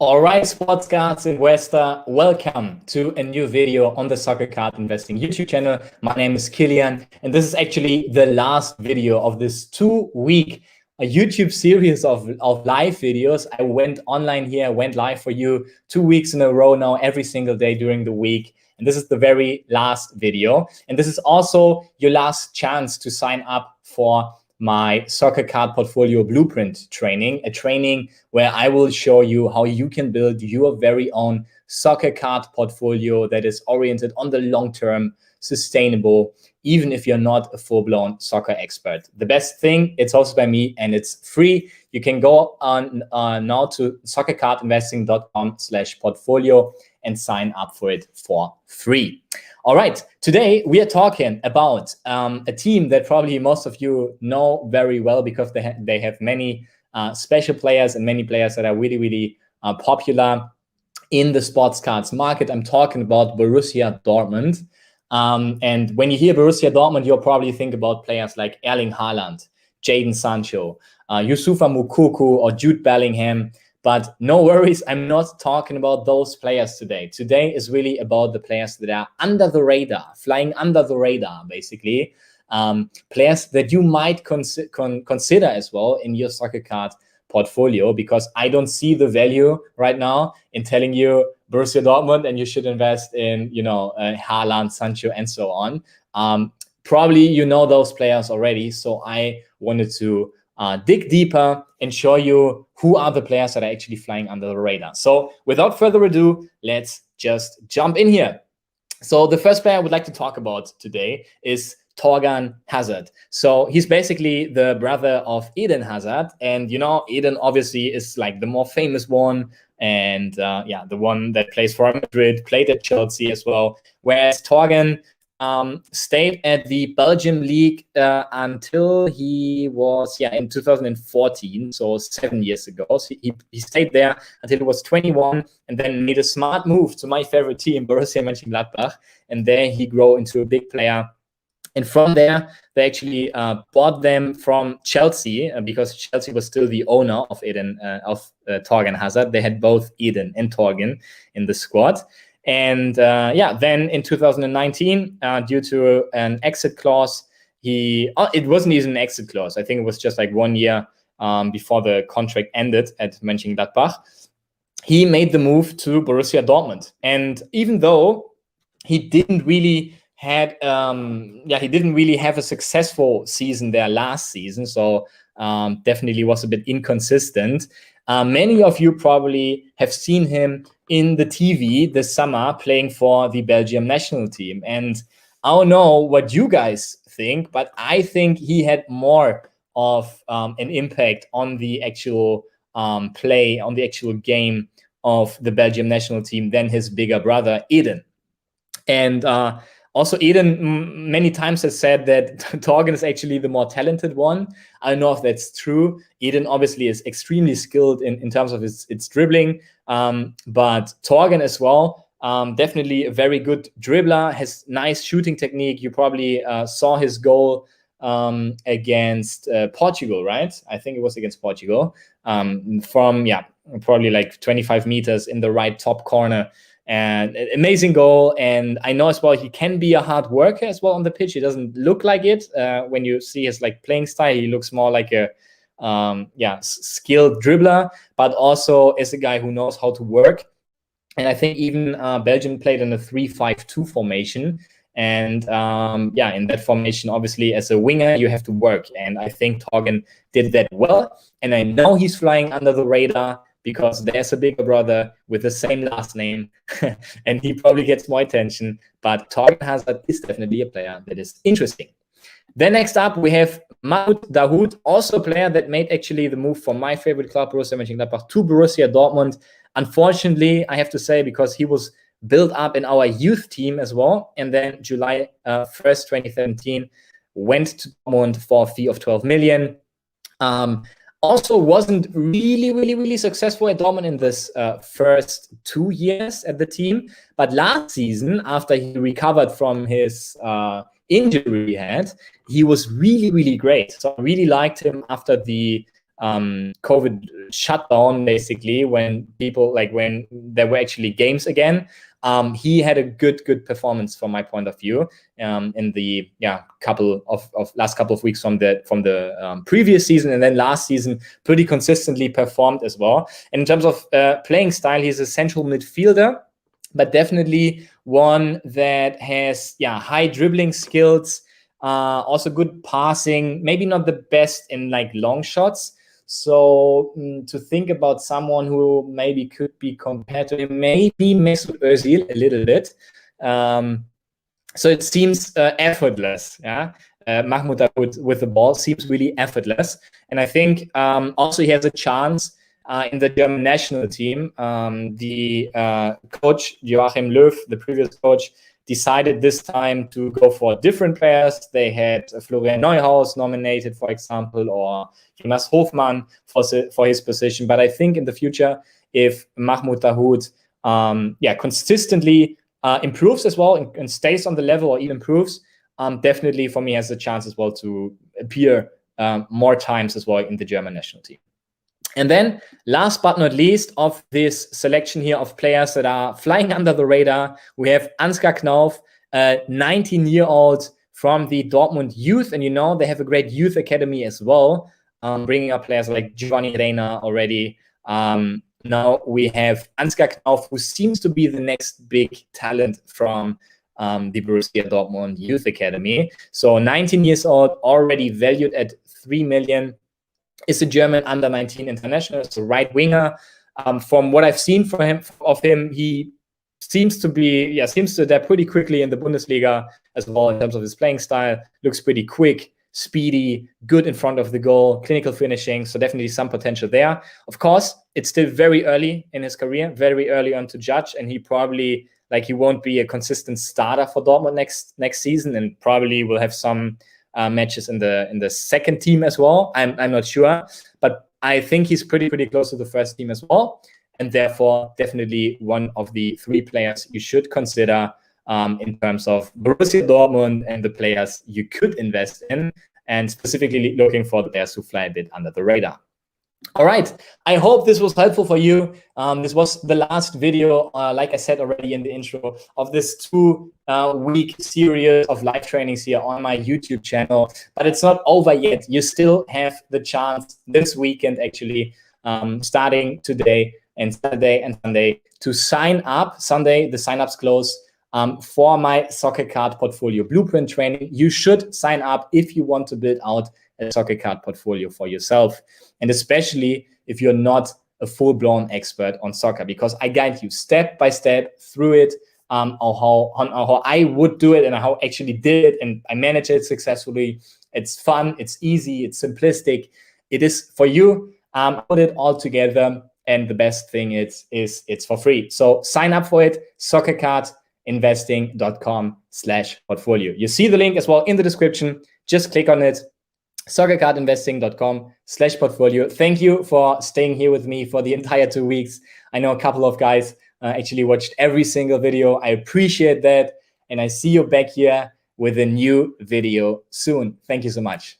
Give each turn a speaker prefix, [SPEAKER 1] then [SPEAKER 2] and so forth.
[SPEAKER 1] All right, sports cards investor, welcome to a new video on the Soccer Card Investing YouTube channel. My name is Kilian, and this is actually the last video of this 2-week YouTube series of live videos. I went online here, went live for you 2 weeks in a row now, every single day during the week. And this is the very last video. And this is also your last chance to sign up for my soccer card portfolio blueprint training, a training where I will show you how you can build your very own soccer card portfolio that is oriented on the long-term, sustainable, even if you're not a full-blown soccer expert. The best thing, it's hosted by me and it's free. You can go on now to soccercardinvesting.com/portfolio and sign up for it for free. All right, today we are talking about a team that probably most of you know very well because they have many special players and many players that are really popular in the sports cards market. I'm talking about Borussia Dortmund. And when you hear Borussia Dortmund, you'll probably think about players like Erling Haaland, Jadon Sancho, Yousouffa Moukoko, or Jude Bellingham. But no worries, I'm not talking about those players today. Today is really about the players that are under the radar, flying under the radar, basically. Players that you might consider as well in your soccer card portfolio, because I don't see the value right now in telling you Borussia Dortmund and you should invest in, Haaland, Sancho, and so on. Probably you know those players already, so I wanted to dig deeper and show you who are the players that are actually flying under the radar. So without further ado, let's just jump in here. So the first player I would like to talk about today is Thorgan Hazard. So he's basically the brother of Eden Hazard. And, Eden obviously is like the more famous one. And the one that plays for Madrid, played at Chelsea as well. Whereas Thorgan stayed at the Belgium league until he was in 2014, so 7 years ago. So he stayed there until he was 21 and then made a smart move to my favorite team, Borussia Mönchengladbach, and there he grew into a big player. And from there, they actually bought them from Chelsea because Chelsea was still the owner of Thorgan Hazard. They had both Eden and Thorgan in the squad. And then in 2019, due to an exit clause, it wasn't even an exit clause. I think it was just like 1 year before the contract ended at Mönchengladbach. He made the move to Borussia Dortmund. And even though he didn't really have a successful season there last season, so definitely was a bit inconsistent. Many of you probably have seen him in the TV this summer playing for the Belgium national team. And I don't know what you guys think, but I think he had more of an impact on the actual play, on the actual game of the Belgium national team than his bigger brother, Eden. And also, Eden many times has said that Thorgan is actually the more talented one. I don't know if that's true. Eden obviously is extremely skilled in terms of its dribbling, but Thorgan as well, definitely a very good dribbler, has nice shooting technique. You probably saw his goal against Portugal, right? I think it was against Portugal, from probably like 25 meters in the right top corner. And an amazing goal. And I know as well he can be a hard worker as well on the pitch. He doesn't look like it when you see his playing style. He looks more like a skilled dribbler, but also is a guy who knows how to work. And I think even Belgium played in a 3-5-2 formation. And in that formation, obviously as a winger you have to work, and I think Thorgan did that well. And I know he's flying under the radar because there's a bigger brother with the same last name and he probably gets more attention. But Thorgan Hazard is definitely a player that is interesting. Then next up, we have Mahmoud Dahoud, also a player that made actually the move from my favorite club, Borussia Mönchengladbach, to Borussia Dortmund. Unfortunately, I have to say, because he was built up in our youth team as well. And then July 1st, 2017, went to Dortmund for a fee of 12 million. Also wasn't really successful at Dortmund in this first 2 years at the team. But last season, after he recovered from his injury he had, he was really great. So I really liked him after the COVID shutdown, basically, when people, like when there were actually games again, he had a good performance from my point of view in the last couple of weeks from the previous season, and then last season pretty consistently performed as well. And in terms of playing style, he's a central midfielder, but definitely one that has high dribbling skills, also good passing, maybe not the best in like long shots. So to think about someone who maybe could be compared to him, maybe Mesut Özil a little bit. So it seems effortless. Mahmoud Dahoud with the ball seems really effortless. And I think also he has a chance in the German national team. The coach, Joachim Löw, the previous coach, decided this time to go for different players. They had Florian Neuhaus nominated, for example, or Jonas Hofmann for his position. But I think in the future, if Mahmoud Dahoud consistently improves as well and stays on the level or even improves, definitely for me has a chance as well to appear more times as well in the German national team. And then last but not least of this selection here of players that are flying under the radar, we have Ansgar Knauf, a 19-year-old from the Dortmund youth. And you know, they have a great youth academy as well, bringing up players like Giovanni Reina already. Now we have Ansgar Knauf, who seems to be the next big talent from the Borussia Dortmund youth academy. So 19 years old, already valued at 3 million. Is a German under-19 international, so right winger. From what I've seen of him, he seems to adapt pretty quickly in the Bundesliga as well in terms of his playing style. Looks pretty quick, speedy, good in front of the goal, clinical finishing. So definitely some potential there. Of course, it's still very early in his career, very early on to judge, and he probably he won't be a consistent starter for Dortmund next season, and probably will have some matches in the second team as well. I'm not sure, but I think he's pretty close to the first team as well, and therefore definitely one of the 3 players you should consider in terms of Borussia Dortmund and the players you could invest in, and specifically looking for the players who fly a bit under the radar. All right, I hope this was helpful for you. This was the last video, like I said already in the intro, of this 2-week series of live trainings here on my YouTube channel. But it's not over yet. You still have the chance this weekend, actually, starting today and Saturday and Sunday, to sign up. Sunday, the sign-ups close for my soccer card portfolio blueprint training. You should sign up if you want to build out a soccer card portfolio for yourself, and especially if you're not a full-blown expert on soccer, because I guide you step by step through it, on how I would do it and how I actually did it, and I manage it successfully. It's fun, it's easy, it's simplistic. It is for you. Put it all together, and the best thing is it's for free. So sign up for it, soccercardinvesting.com/portfolio. You see the link as well in the description. Just click on it. soccercardinvesting.com/portfolio. Thank you for staying here with me for the entire 2 weeks. I know a couple of guys actually watched every single video. I appreciate that. And I see you back here with a new video soon. Thank you so much.